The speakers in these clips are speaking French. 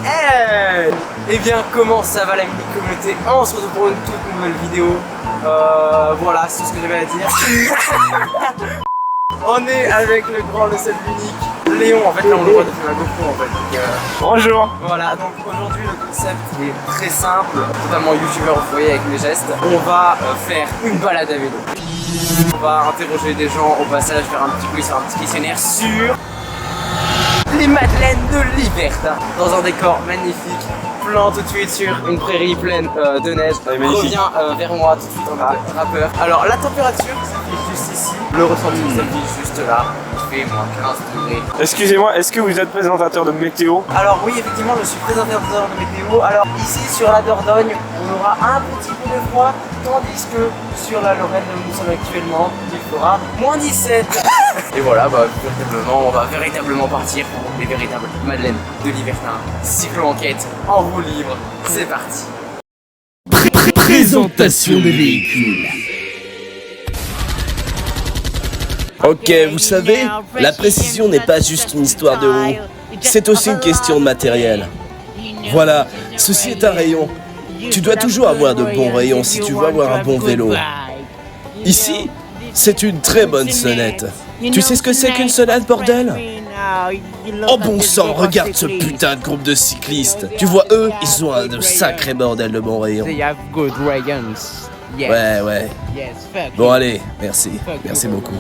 Hey. Eh bien, comment ça va la mini-communauté? On se retrouve pour une toute nouvelle vidéo. Voilà, c'est tout ce que j'avais à dire. On est avec le grand, le seul, l'unique Léon. En fait, là on le voit depuis la GoPro en fait. Donc, bonjour. Voilà, donc aujourd'hui le concept est très simple, totalement youtubeur au foyer avec mes gestes. On va faire une balade à vélo. On va interroger des gens au passage, faire un petit quiz, faire un petit questionnaire sur les madeleines de Liberta. Dans un décor magnifique, plan tout de suite sur une prairie pleine de neige. Reviens vers moi tout de suite en rappeur. Alors la température s'affiche juste ici, le ressenti s'affiche juste là. Il fait moins 15 degrés. Excusez-moi, est-ce que vous êtes présentateur de météo? Alors oui, effectivement, je suis présentateur de météo. Alors ici sur la Dordogne, on aura un petit peu de froid, tandis que sur la Lorraine où nous sommes actuellement, il fera moins 17. Et voilà, véritablement, on va véritablement partir pour les véritables madeleines de Libertin. Cyclo enquête en roue libre, c'est parti. Présentation des véhicules. Ok, vous savez, la précision n'est pas juste une histoire de roue, c'est aussi une question de matériel. Voilà, ceci est un rayon. Tu dois toujours avoir de bons rayons si tu veux avoir un bon vélo. Ici, c'est une très bonne sonnette. Tu sais ce que c'est qu'une sonnette, bordel? Oh bon sang, regarde ce putain de groupe de cyclistes. Tu vois, eux, ils ont un sacré bordel de bons rayons. Ouais. Bon allez, merci. Merci beaucoup.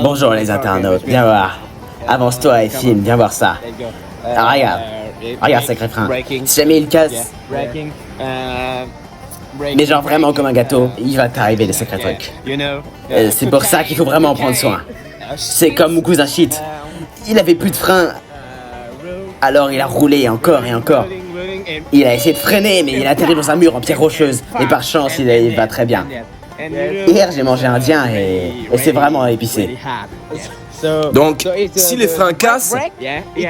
Bonjour les internautes, viens voir. Avance-toi et filme, viens voir ça. Ah, regarde sacré frein. Si jamais il casse, mais genre vraiment comme un gâteau, il va t'arriver des sacrés trucs. C'est pour ça qu'il faut vraiment en prendre soin. C'est comme mon cousin Shit. Il avait plus de frein. Alors il a roulé encore et encore. Il a essayé de freiner, mais il a atterri dans un mur en pierre rocheuse. Et par chance, il va très bien. Hier, j'ai mangé indien et c'est vraiment épicé. Donc, si les freins cassent,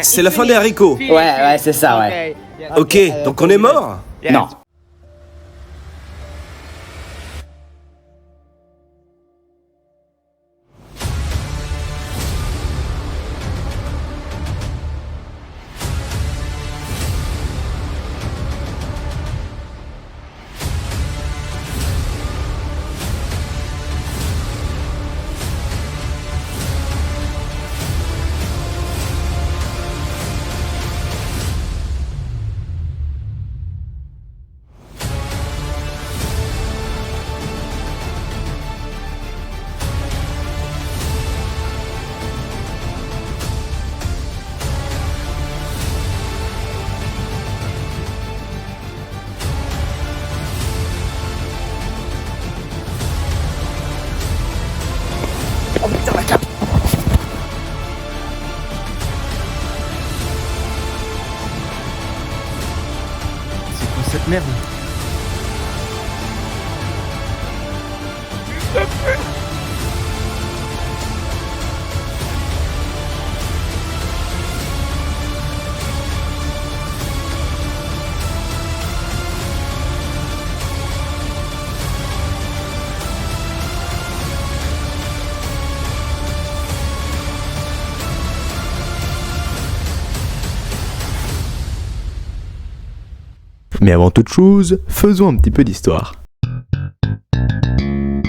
c'est la fin des haricots. Ouais, c'est ça, ouais. Ok, donc on est mort? Non. Oh putain, la cape! C'est quoi cette merde? Mais avant toute chose, faisons un petit peu d'histoire.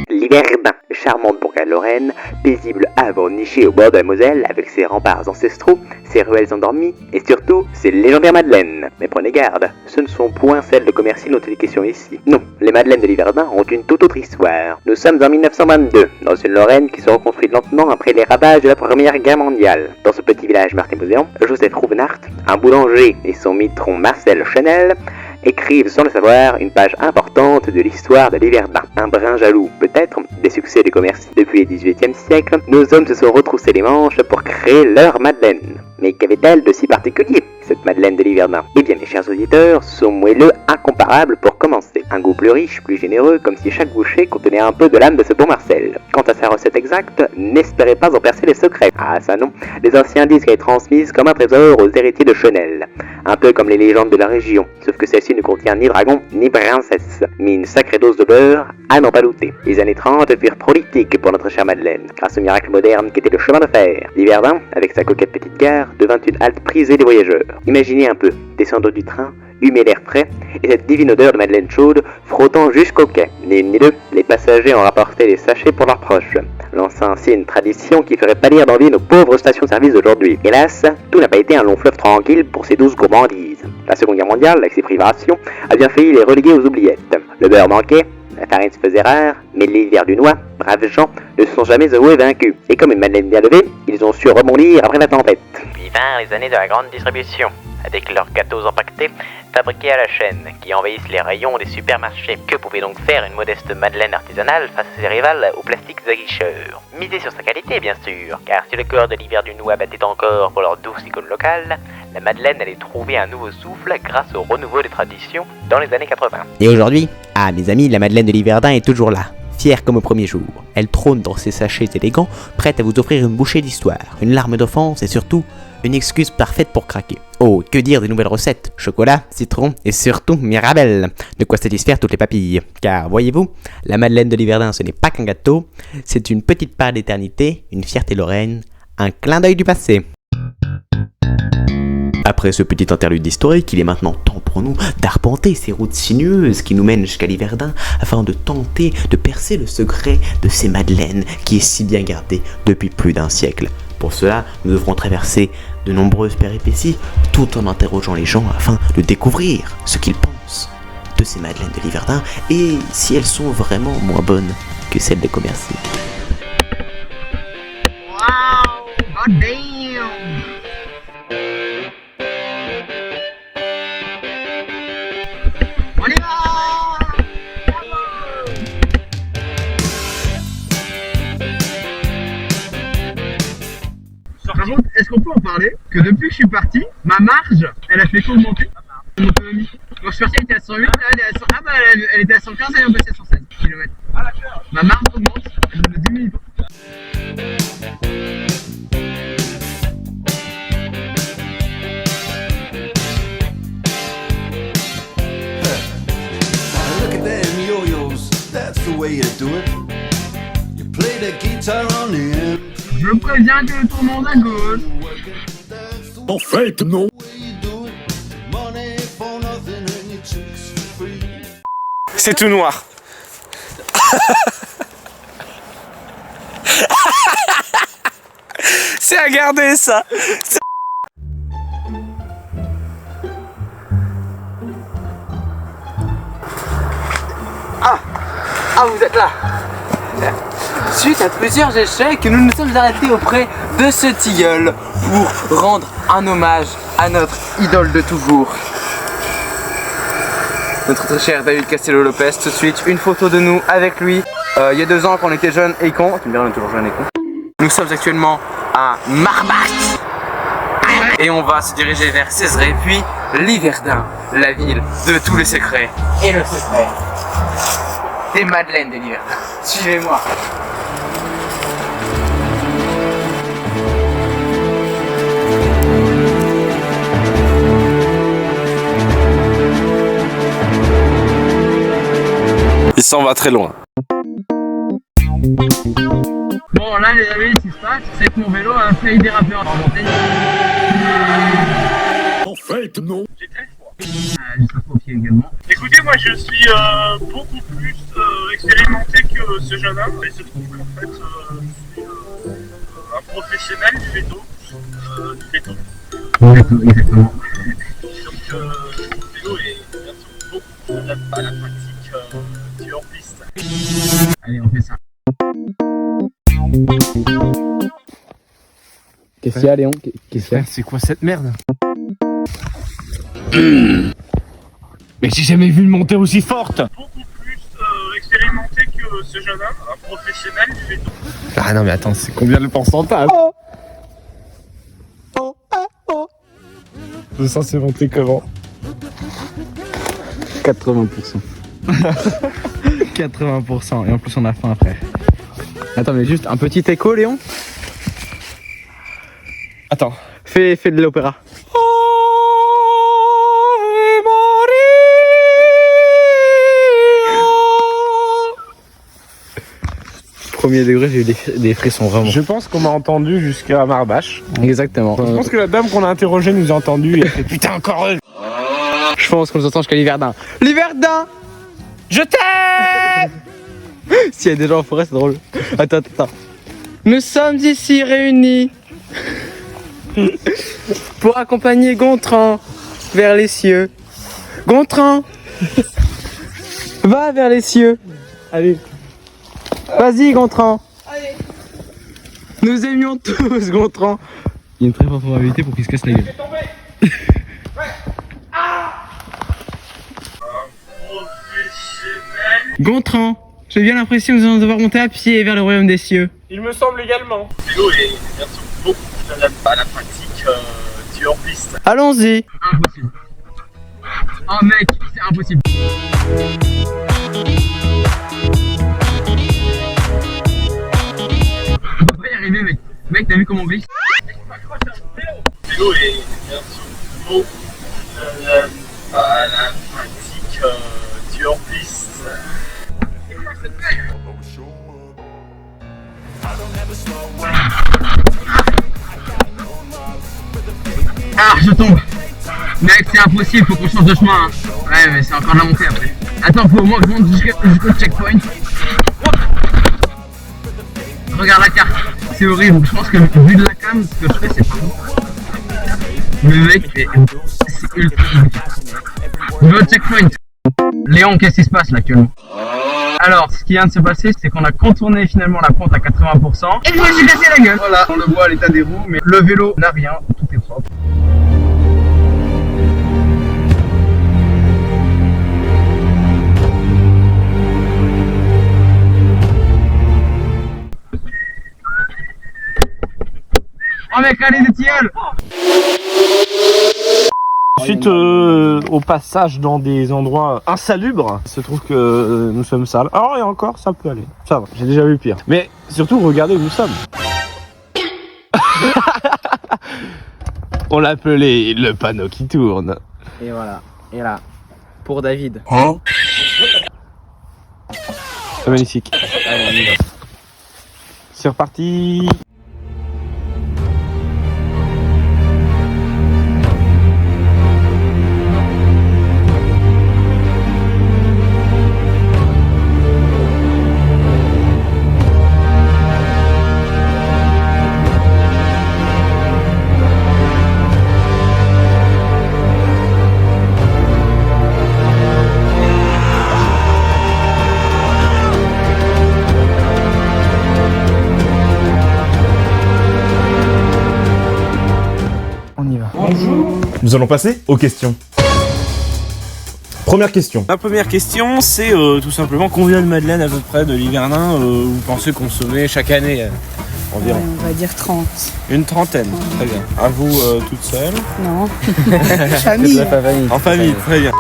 Liverdun, charmante bourgade lorraine, paisible havre niché au bord de la Moselle avec ses remparts ancestraux, ses ruelles endormies et surtout ses légendaires madeleines. Mais prenez garde, ce ne sont point celles de commercy dont il est question ici. Non, les madeleines de Liverdun ont une toute autre histoire. Nous sommes en 1922, dans une Lorraine qui se reconstruit lentement après les ravages de la Première Guerre mondiale. Dans ce petit village martémoséen, Joseph Rouvenart, un boulanger et son mitron Marcel Chenel écrivent sans le savoir une page importante de l'histoire de Liverdun. Un brin jaloux, peut-être, des succès du commerce. Depuis le XVIIIe siècle, nos hommes se sont retroussés les manches pour créer leur madeleine. Mais qu'avait-elle de si particulier, cette Madeleine de Liverdun? Eh bien mes chers auditeurs, son moelleux incomparable pour commencer. Un goût plus riche, plus généreux, comme si chaque bouchée contenait un peu de l'âme de ce bon Marcel. Quant à sa recette exacte, n'espérez pas en percer les secrets. Ah ça non, les anciens disent qu'elle est transmise comme un trésor aux héritiers de Chenel. Un peu comme les légendes de la région, sauf que celle-ci ne contient ni dragon, ni princesse, mais une sacrée dose de beurre, à n'en pas douter. Les années 30 furent prolifiques pour notre chère Madeleine, grâce au miracle moderne qu'était le chemin de fer. Liverdun, avec sa coquette petite gare, devint une halte prisée des voyageurs. Imaginez un peu, descendre du train, humer l'air frais, et cette divine odeur de madeleine chaude frottant jusqu'au quai. Ni une ni deux, les passagers en rapportaient des sachets pour leurs proches, lançant ainsi une tradition qui ferait pâlir d'envie nos pauvres stations-service d'aujourd'hui. Hélas, tout n'a pas été un long fleuve tranquille pour ces douces gourmandises. La Seconde Guerre mondiale, avec ses privations, a bien failli les reléguer aux oubliettes. Le beurre manquait, la farine se faisait rare, mais les Liverdunois, braves gens, ne se sont jamais avoués vaincus. Et comme une madeleine bien levée, ils ont su rebondir après la tempête. Puis vinrent les années de la grande distribution, avec leurs gâteaux empaquetés, fabriqués à la chaîne, qui envahissent les rayons des supermarchés. Que pouvait donc faire une modeste madeleine artisanale face à ses rivales aux plastiques aguicheurs? Miser sur sa qualité, bien sûr, car si le corps de Liverdunois battait encore pour leur douce icône locale, la madeleine allait trouver un nouveau souffle grâce au renouveau des traditions dans les années 80. Et aujourd'hui, ah mes amis, la Madeleine de Liverdun est toujours là, fière comme au premier jour. Elle trône dans ses sachets élégants, prête à vous offrir une bouchée d'histoire, une larme d'offense et surtout, une excuse parfaite pour craquer. Oh, que dire des nouvelles recettes, chocolat, citron et surtout Mirabelle. De quoi satisfaire toutes les papilles. Car, voyez-vous, la Madeleine de Liverdun ce n'est pas qu'un gâteau, c'est une petite part d'éternité, une fierté lorraine, un clin d'œil du passé. Après ce petit interlude historique, il est maintenant temps pour nous d'arpenter ces routes sinueuses qui nous mènent jusqu'à Liverdun afin de tenter de percer le secret de ces madeleines qui est si bien gardé depuis plus d'un siècle. Pour cela, nous devrons traverser de nombreuses péripéties tout en interrogeant les gens afin de découvrir ce qu'ils pensent de ces madeleines de Liverdun et si elles sont vraiment moins bonnes que celles de Commercy. Wow, god damn. On y va. Par contre, est-ce qu'on peut en parler que depuis que je suis parti, ma marge, elle a fait qu'augmenter mon autonomie. Quand je suis parti, elle était à 108, là elle est à 100, elle était à 115, elle est passée à 116 km. Ah d'accord. Ma marge augmente, elle ne diminue pas. Look at them yo-yos, that's the way you do it. You play the guitar on the end. Je préviens que le tourment à gauche. En fait, non. C'est tout noir. C'est à garder ça. Ah, vous êtes là. Suite à plusieurs échecs, nous nous sommes arrêtés auprès de ce tilleul pour rendre un hommage à notre idole de toujours. Notre très cher David Castello-Lopez, tout de suite, une photo de nous avec lui. Il y a 2 ans quand on était jeunes et cons. Tu me diras, on est toujours jeunes et cons. Nous sommes actuellement à Marbach. Et on va se diriger vers Cézanne, puis Liverdun, la ville de tous les secrets. Et le secret des madeleines de Liverdun. Suivez-moi. Il s'en va très loin. Bon là les amis, ce qui se passe, c'est que mon vélo a failli déraper en remontée. En fait, non. J'ai très froid. J'ai très froid au pied également. Écoutez, moi je suis beaucoup plus expérimenté que ce jeune homme. Il se trouve qu'en fait, je suis un professionnel du vélo. Exactement. Donc le vélo est bien sûr beaucoup plus adapté à la pratique du hors-piste. Allez, on fait ça. Qu'est-ce qu'il y a, Léon? Qu'est-ce qu'il y a? C'est quoi cette merde? Mais j'ai jamais vu une montée aussi forte. Beaucoup plus expérimenté que ce jeune homme, un professionnel du vélo. Ah non mais attends, c'est combien le pourcentage? C'est censé monter comment? 80%. 80%. Et en plus, on a faim après. Attends, mais juste un petit écho, Léon. Attends. Fais de l'opéra. Premier degré, j'ai eu des frissons vraiment. Je pense qu'on m'a entendu jusqu'à Marbache. Exactement. Je pense que la dame qu'on a interrogée nous a entendu et elle fait putain encore eux. Je pense qu'on nous entend jusqu'à l'Hiverdin. L'Hiverdin, je t'aime. S'il y a des gens en forêt, c'est drôle. Attends. Nous sommes ici réunis pour accompagner Gontran vers les cieux. Gontran, va vers les cieux. Allez. Vas-y, Gontran. Allez. Nous aimions tous Gontran. Il y a une très forte probabilité pour qu'il se casse la gueule. Gontran, j'ai bien l'impression que nous allons devoir monter à pied vers le royaume des cieux. Il me semble également. Le vélo est bien sûr beaucoup plus adapté à la pratique du hors-piste. Allons-y. Impossible. Oh mec, c'est impossible. On va pas y arriver mec. Mec, t'as vu comment on glisse? Le vélo est bien sûr beaucoup plus adapté à la pratique du hors-piste. Ah, je tombe. Mec, c'est impossible, faut qu'on change de chemin. Hein. Ouais, mais c'est encore la montée après. Attends, faut au moins que je monte jusqu'au checkpoint. Regarde la carte, c'est horrible. Je pense que vu de la cam, ce que je fais, c'est pas bon. Mais mec, c'est ultra compliqué. Je veux le checkpoint. Léon, qu'est-ce qui se passe là actuellement? Alors, ce qui vient de se passer, c'est qu'on a contourné finalement la pente à 80% et je me suis cassé la gueule. Voilà, on le voit à l'état des roues, mais le vélo n'a rien, tout est propre. Oh mec, allez des tilleuls. Ensuite, au passage dans des endroits insalubres, il se trouve que nous sommes sales. Alors, et encore, ça peut aller. Ça va, j'ai déjà vu pire. Mais surtout, regardez où nous sommes. On l'appelait le panneau qui tourne. Et voilà. Et là, pour David. Hein? C'est magnifique. Allez, on y va. C'est reparti. Nous allons passer aux questions. Première question. La première question, c'est tout simplement combien de madeleines à peu près de l'Hiverdin vous pensez consommer chaque année environ? On va dire 30. Une trentaine, très bien. À vous toute seule? Non. Famille. En famille, très bien.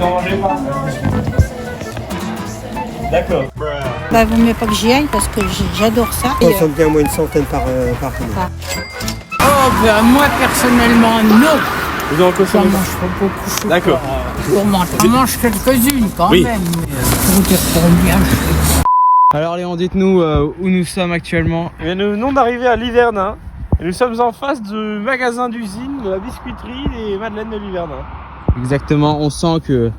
Non, j'ai pas. D'accord. Bah, vaut mieux pas que j'y aille parce que j'adore ça. On consomme bien moins une centaine par année. Oh, ben moi personnellement, non. Vous en consommez? J'en mange pas beaucoup. D'accord. J'en mange quelques-unes quand Oui. même. Pour dire combien je fais. Alors Léon, dites-nous où nous sommes actuellement. Eh bien, nous venons d'arriver à l'Hiverdin. Et nous sommes en face du magasin d'usine de la biscuiterie des madeleines de l'Hiverdin. Exactement, on sent que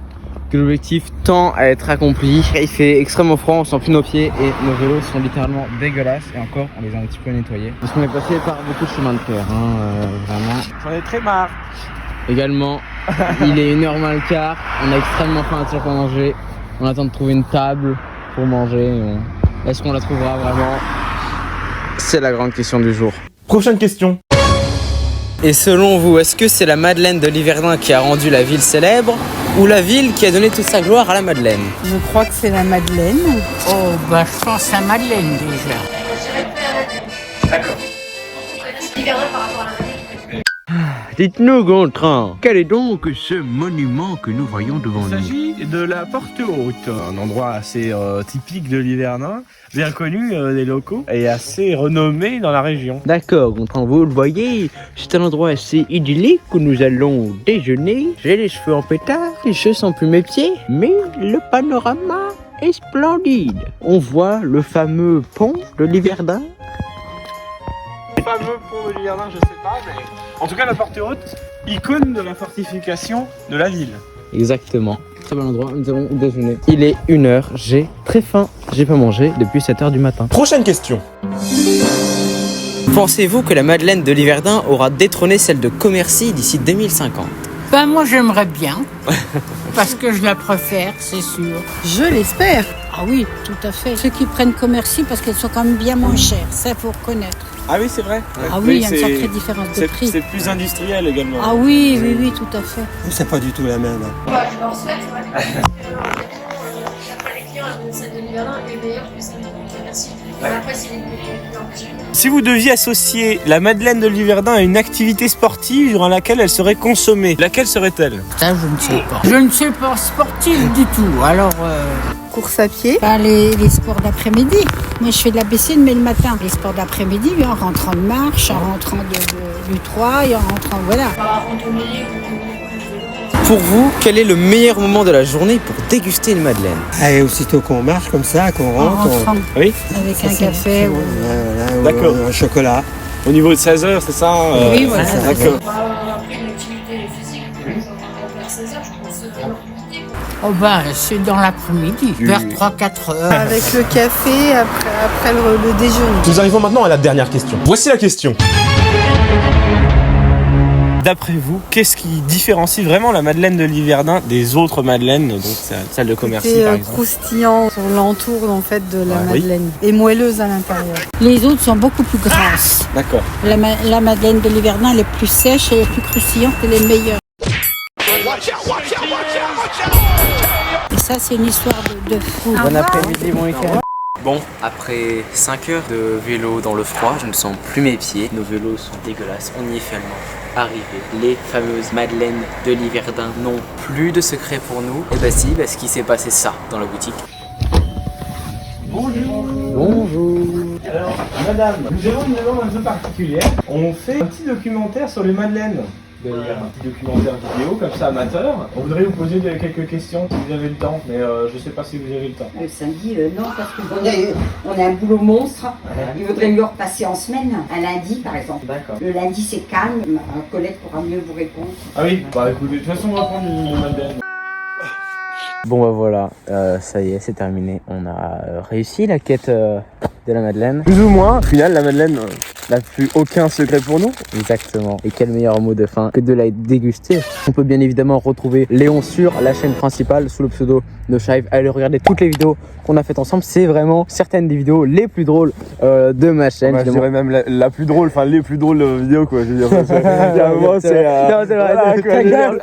l'objectif tend à être accompli. Il fait extrêmement froid, on sent plus nos pieds et nos vélos sont littéralement dégueulasses. Et encore, on les a un petit peu nettoyés. Parce qu'on est passé par beaucoup de chemins de terre, vraiment. J'en ai très marre. Également, il est 1h moins le quart, on a extrêmement faim à pour manger. On attend de trouver une table pour manger. Est-ce qu'on la trouvera vraiment? C'est la grande question du jour. Prochaine question. Et selon vous, est-ce que c'est la Madeleine de l'Hiverdin qui a rendu la ville célèbre ou la ville qui a donné toute sa gloire à la Madeleine? Je crois que c'est la Madeleine. Oh, bah je pense à Madeleine déjà. D'accord. Dites-nous, Gontran, quel est donc ce monument que nous voyons devant Il nous? s'agit de la Porte Haute, un endroit assez typique de l'Hivernin, bien connu des locaux et assez renommé dans la région. D'accord, Gontran, vous le voyez, c'est un endroit assez idyllique où nous allons déjeuner. J'ai les cheveux en pétard, je sens plus mes pieds, mais le panorama est splendide. On voit le fameux pont de l'Hiverdin. Le fameux pont de l'Hivernin, je sais pas, mais en tout cas la Porte Haute, icône de la fortification de la ville. Exactement. Très bon endroit, nous allons déjeuner. Il est 1h, j'ai très faim. J'ai pas mangé depuis 7h du matin. Prochaine question. Pensez-vous que la Madeleine de l'Hiverdin aura détrôné celle de Commercy d'ici 2050? Ben moi j'aimerais bien, parce que je la préfère, c'est sûr. Je l'espère. Ah oui, tout à fait. Ceux qui prennent Commercy parce qu'elles sont quand même bien moins chères, ça faut reconnaître. Ah oui, c'est vrai. Ah oui, il y a une sacrée différence de prix. C'est plus industriel également. Ah oui, oui, oui, tout à fait. C'est pas du tout la même. Je leur souhaite, ouais. Après, les clients, celle de l'Hiverdin est meilleure que celle de Commercy. Après, c'est les plus ambitieux. Si vous deviez associer la Madeleine de l'Hiverdin à une activité sportive durant laquelle elle serait consommée, laquelle serait-elle? Ça, je ne sais pas. Je ne suis pas sportive du tout, alors... Course à pied. Pas les sports d'après-midi. Moi, je fais de la piscine, mais le matin. Les sports d'après-midi, en rentrant de marche, en rentrant du 3 et en rentrant... Voilà. Pour vous, quel est le meilleur moment de la journée pour déguster une Madeleine? Et aussitôt qu'on marche comme ça, qu'on rentre, Oui. Avec un café ou... D'accord. Un chocolat. Au niveau de 16h, c'est ça Oui, voilà. D'accord. Après, une activité physique, vers 16h, je pense que Oh ben, c'est dans l'après-midi, vers 3-4 heures. Avec le café, après le déjeuner. Nous arrivons maintenant à la dernière question. Voici la question. D'après vous, qu'est-ce qui différencie vraiment la Madeleine de l'Hiverdin des autres Madeleines, donc celle de Commercy par C'est exemple? croustillant sur l'entour en fait de la Oui. Madeleine et moelleuse à l'intérieur. Les autres sont beaucoup plus grasses. D'accord. La Madeleine de l'Hiverdin, elle est plus sèche et elle est plus croustillante, elle est meilleure. Et ça, c'est une histoire de fou. Bon après-midi, mon week-end. Bon, après 5 heures de vélo dans le froid, je ne sens plus mes pieds. Nos vélos sont dégueulasses, on y est finalement arrivé. Les fameuses Madeleines de l'Hiverdin n'ont plus de secret pour nous. Et bah si, parce qu'il s'est passé ça dans la boutique. Bonjour. Bonjour. Alors, madame, nous avons une demande un peu particulière. On fait un petit documentaire sur les Madeleines de l'Hiverdin. Un petit documentaire vidéo, comme ça, amateur. On voudrait vous poser quelques questions si vous avez le temps, mais je sais pas si vous avez le temps. Le samedi, non, parce qu'on a un boulot monstre. Il vaudrait mieux repasser en semaine, un lundi par exemple. D'accord. Le lundi c'est calme, un collègue pourra mieux vous répondre. Ah oui, bah écoutez, de toute façon on va prendre une Madeleine. Bon bah voilà, ça y est, c'est terminé. On a réussi la quête de la Madeleine. Plus ou moins. Au final, la Madeleine n'a plus aucun secret pour nous. Exactement. Et quel meilleur mot de fin que de la déguster. On peut bien évidemment retrouver Léon sur la chaîne principale sous le pseudo NoShive. Allez regarder toutes les vidéos qu'on a faites ensemble. C'est vraiment certaines des vidéos les plus drôles de ma chaîne. Bah, je dirais même la plus drôle, enfin les plus drôles vidéos quoi. Je veux dire, il y a un moment c'est... Non, c'est vrai, voilà, quoi, je veux dire.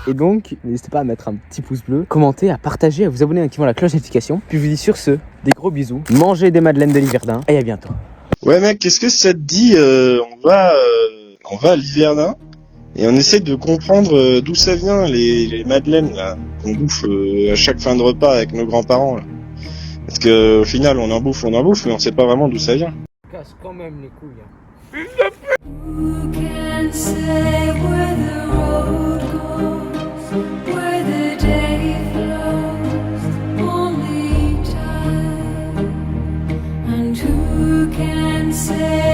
Et donc, n'hésitez pas à mettre un petit pouce bleu, commenter, à partager, à vous abonner en activant la cloche de notification. Puis je vous dis sur ce, des gros bisous, mangez des Madeleines de l'Hiverdin et à bientôt. Ouais mec, qu'est-ce que ça te dit on va à l'Hiverdin et on essaie de comprendre d'où ça vient les Madeleines là qu'on bouffe à chaque fin de repas avec nos grands-parents là. Parce que au final on en bouffe, mais on sait pas vraiment d'où ça vient. Casse quand même les couilles. Who can say where the road goes, where the day flows, only time. And who can say